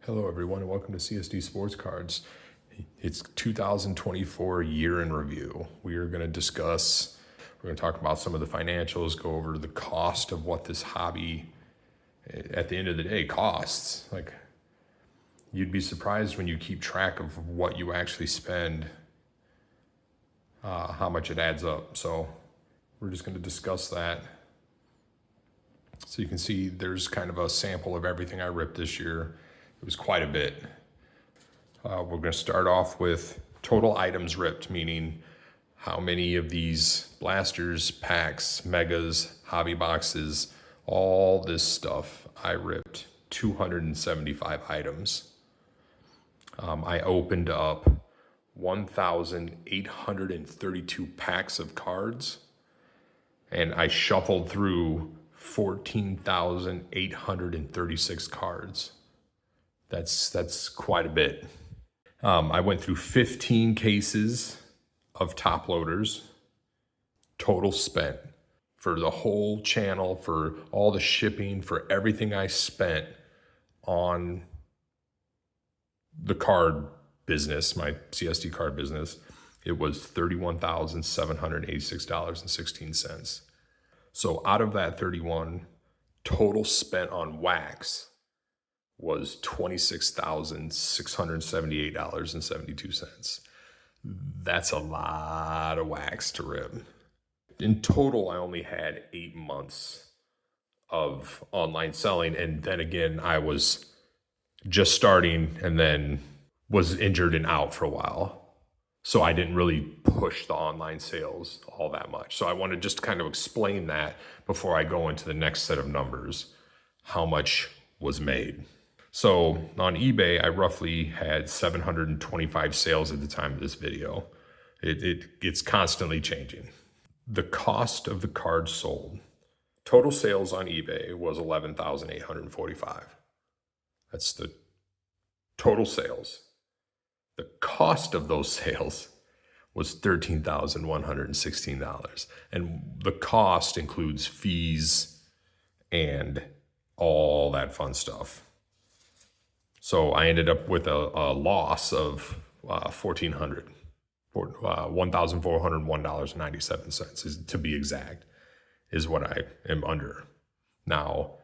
Hello everyone and welcome to CSD Sports Cards. It's 2024 year in review. We're going to talk about some of the financials, go over the cost of what this hobby at the end of the day costs. Like, you'd be surprised when you keep track of what you actually spend, how much it adds up. So we're just going to discuss that. So you can see there's kind of a sample of everything I ripped this year. It was quite a bit. We're going to start off with total items ripped, meaning how many of these blasters, packs, megas, hobby boxes, all this stuff I ripped. 275 items. I opened up 1,832 packs of cards, and I shuffled through 14,836 cards. That's quite a bit. I went through 15 cases of top loaders, total spent for the whole channel, for all the shipping, for everything I spent on the card business, my CSD card business. It was $31,786.16. So out of that 31, total spent on wax was $26,678.72. That's a lot of wax to rip. In total, I only had 8 months of online selling. And then again, I was just starting and then was injured and out for a while. So I didn't really push the online sales all that much. So I want to just kind of explain that before I go into the next set of numbers, how much was made. So on eBay, I roughly had 725 sales at the time of this video. It's constantly changing. The cost of the cards sold, total sales on eBay was $11,845. That's the total sales. The cost of those sales was $13,116. And the cost includes fees and all that fun stuff. So I ended up with a loss of $1,401.97, to be exact, is what I am under. Now,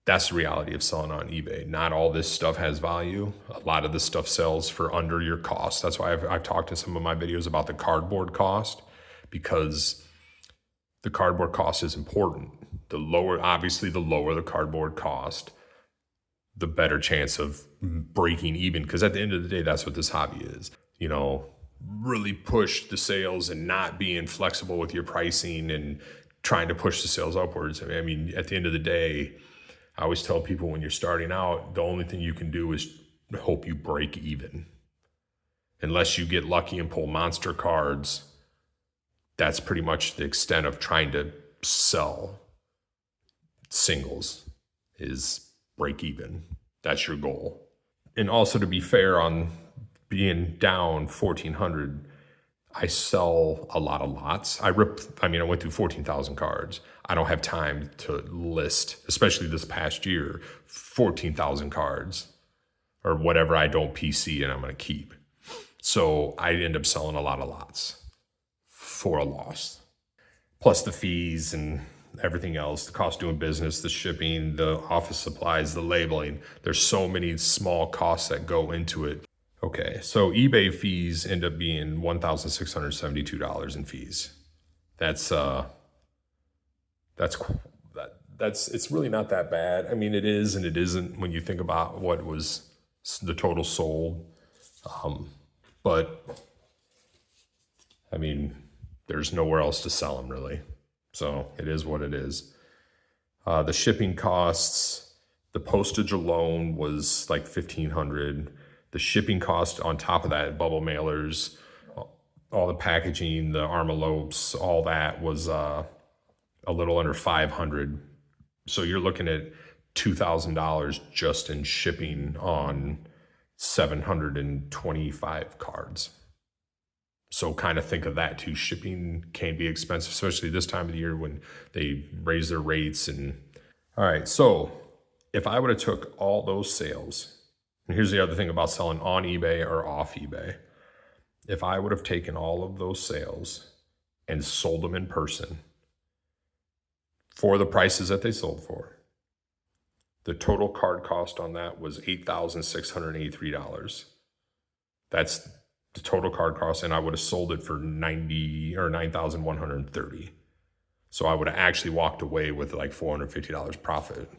that's the reality of selling on eBay. Not all this stuff has value. A lot of this stuff sells for under your cost. That's why I've talked in some of my videos about the cardboard cost, because the cardboard cost is important. The lower the cardboard cost, the better chance of breaking even. Because at the end of the day, that's what this hobby is. You know, really push the sales and not being flexible with your pricing and trying to push the sales upwards. I mean, at the end of the day, I always tell people when you're starting out, the only thing you can do is hope you break even. Unless you get lucky and pull monster cards, that's pretty much the extent of trying to sell singles, is break even. That's your goal. And also, to be fair, on being down 1,400, I sell a lot of lots. I went through 14,000 cards. I don't have time to list, especially this past year, 14,000 cards or whatever I don't PC and I'm going to keep. So I end up selling a lot of lots for a loss, plus the fees and everything else, the cost of doing business, the shipping, the office supplies, the labeling. There's so many small costs that go into it. Okay, so eBay fees end up being $1,672 in fees. It's really not that bad. I mean, it is and it isn't when you think about what was the total sold. But I mean, there's nowhere else to sell them really. So it is what it is. The shipping costs, the postage alone was like $1,500. The shipping cost on top of that, bubble mailers, all the packaging, the envelopes, all that was a little under $500. So you're looking at $2,000 just in shipping on 725 cards. So kind of think of that too. Shipping can be expensive, especially this time of the year when they raise their rates. And all right, so if I would have took all those sales And here's the other thing about selling on eBay or off eBay. If I would have taken all of those sales and sold them in person for the prices that they sold for, the total card cost on that was $8,683. That's the total card cost, and I would have sold it for $9,130. So I would have actually walked away with like $450 profit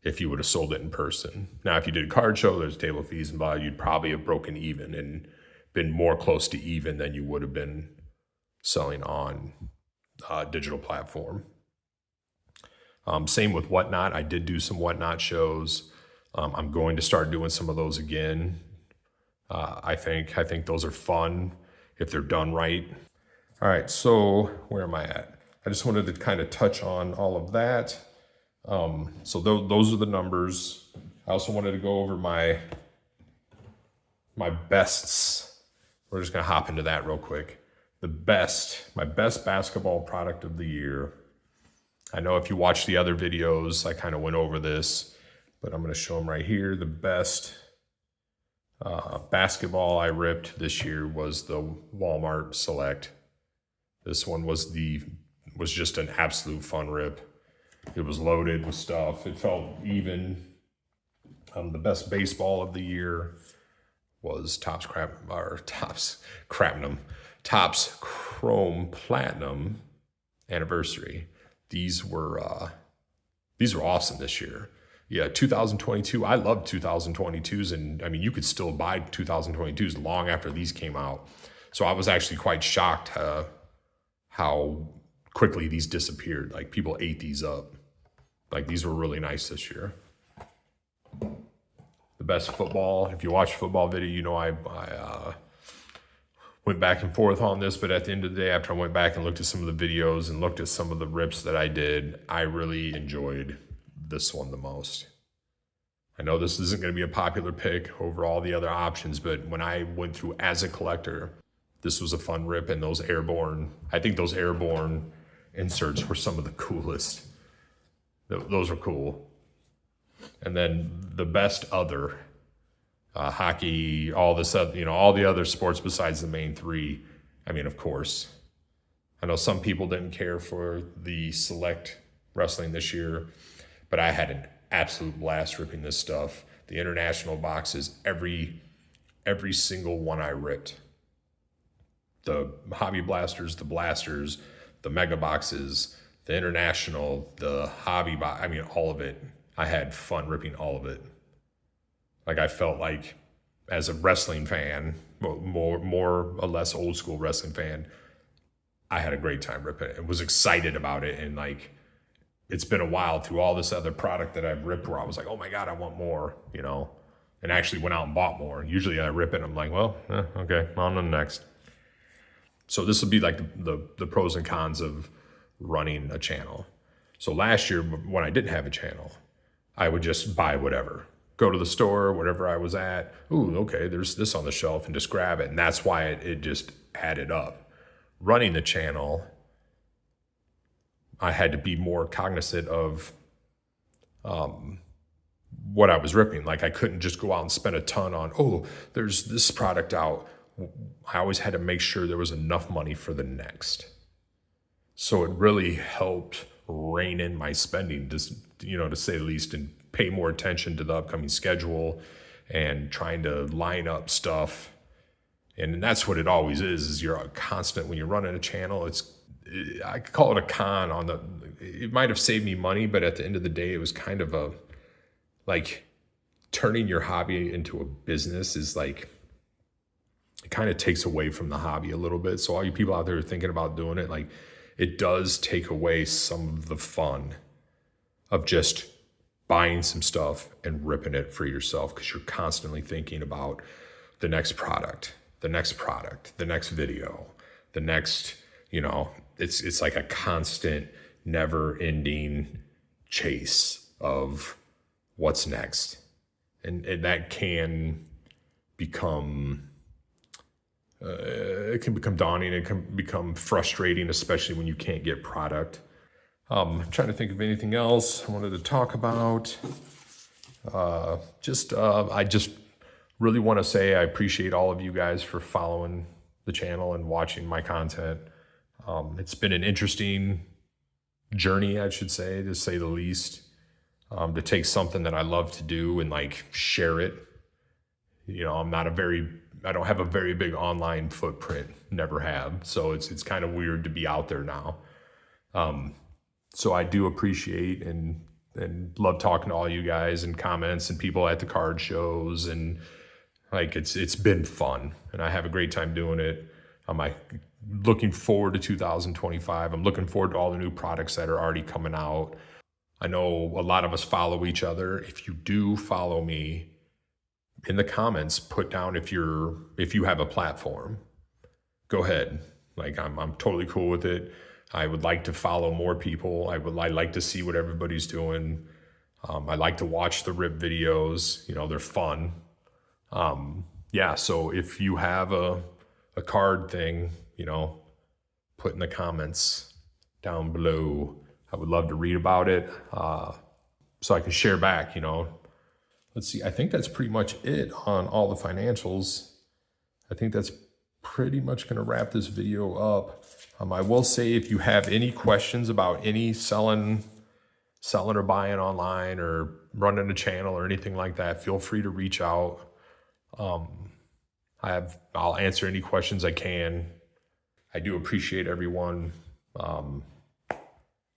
if you would have sold it in person. Now, if you did a card show, there's table fees and blah, you'd probably have broken even and been more close to even than you would have been selling on a digital platform. Same with Whatnot. I did do some Whatnot shows. I'm going to start doing some of those again. I think those are fun if they're done right. All right, so where am I at? I just wanted to kind of touch on all of that. So those are the numbers. I also wanted to go over my bests. We're just gonna hop into that real quick. My best basketball product of the year. I know if you watch the other videos, I kind of went over this, but I'm gonna show them right here. The best basketball I ripped this year was the Walmart Select. This one was just an absolute fun rip. It was loaded with stuff. It felt even. The best baseball of the year was Topps Chrome Platinum Anniversary. These were awesome this year. Yeah, 2022. I love 2022s, and I mean, you could still buy 2022s long after these came out. So I was actually quite shocked how quickly these disappeared. Like, people ate these up. Like, these were really nice this year. The best football. If you watch a football video, you know I went back and forth on this, but at the end of the day, after I went back and looked at some of the videos and looked at some of the rips that I did, I really enjoyed this one the most. I know this isn't going to be a popular pick over all the other options, but when I went through as a collector, this was a fun rip, and those airborne inserts were some of the coolest. Those were cool. And then the best other, hockey, all this other, all the other sports besides the main three. I mean, of course, I know some people didn't care for the select wrestling this year, but I had an absolute blast ripping this stuff. The international boxes, every single one I ripped. The hobby blasters, the blasters, the mega boxes, the international, the hobby box. I mean, all of it. I had fun ripping all of it. Like, I felt like, as a wrestling fan, more or less old school wrestling fan, I had a great time ripping it. I was excited about it, and like, it's been a while through all this other product that I've ripped where I was like, oh my God, I want more, and actually went out and bought more. Usually I rip it and I'm like, well, okay, on to the next. So this would be like the pros and cons of running a channel. So last year, when I didn't have a channel, I would just buy whatever. Go to the store, whatever I was at. Ooh, okay, there's this on the shelf, and just grab it. And that's why it just added up. Running the channel, I had to be more cognizant of what I was ripping. Like, I couldn't just go out and spend a ton on, there's this product out. I always had to make sure there was enough money for the next. So it really helped rein in my spending, to say the least, and pay more attention to the upcoming schedule and trying to line up stuff. And that's what it always is you're constant when you're running a channel. I could call it a con it might have saved me money, but at the end of the day, it was kind of like turning your hobby into a business is like, it kind of takes away from the hobby a little bit. So all you people out there thinking about doing it, like, it does take away some of the fun of just buying some stuff and ripping it for yourself, because you're constantly thinking about the next product, the next video, the next, it's like a constant, never-ending chase of what's next. And that can become... it can become daunting. It can become frustrating, especially when you can't get product. I'm trying to think of anything else I wanted to talk about. I just really want to say I appreciate all of you guys for following the channel and watching my content. It's been an interesting journey, I should say, to say the least, to take something that I love to do and like share it. You know, I don't have a very big online footprint, never have. So it's kind of weird to be out there now. So I do appreciate and love talking to all you guys and comments and people at the card shows, and like it's been fun and I have a great time doing it. I'm looking forward to 2025. I'm looking forward to all the new products that are already coming out. I know a lot of us follow each other. If you do follow me, in the comments, put down if you have a platform. Go ahead. Like I'm totally cool with it. I would like to follow more people. I like to see what everybody's doing. I like to watch the rip videos. You know, they're fun. Yeah, so if you have a card thing, you know, put in the comments down below. I would love to read about it, so I can share back, you know. Let's see, I think that's pretty much it on all the financials. I think that's pretty much going to wrap this video up. I will say, if you have any questions about any selling or buying online or running a channel or anything like that, feel free to reach out. I'll answer any questions I can. I do appreciate everyone.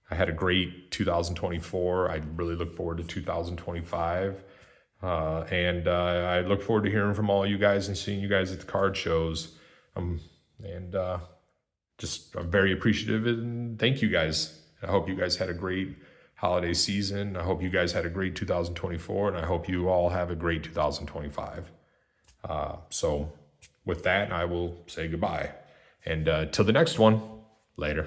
I had a great 2024. I really look forward to 2025. And I look forward to hearing from all you guys and seeing you guys at the card shows. I'm very appreciative, and thank you guys. I hope you guys had a great holiday season. I hope you guys had a great 2024, and I hope you all have a great 2025. So with that, I will say goodbye. And till the next one, later.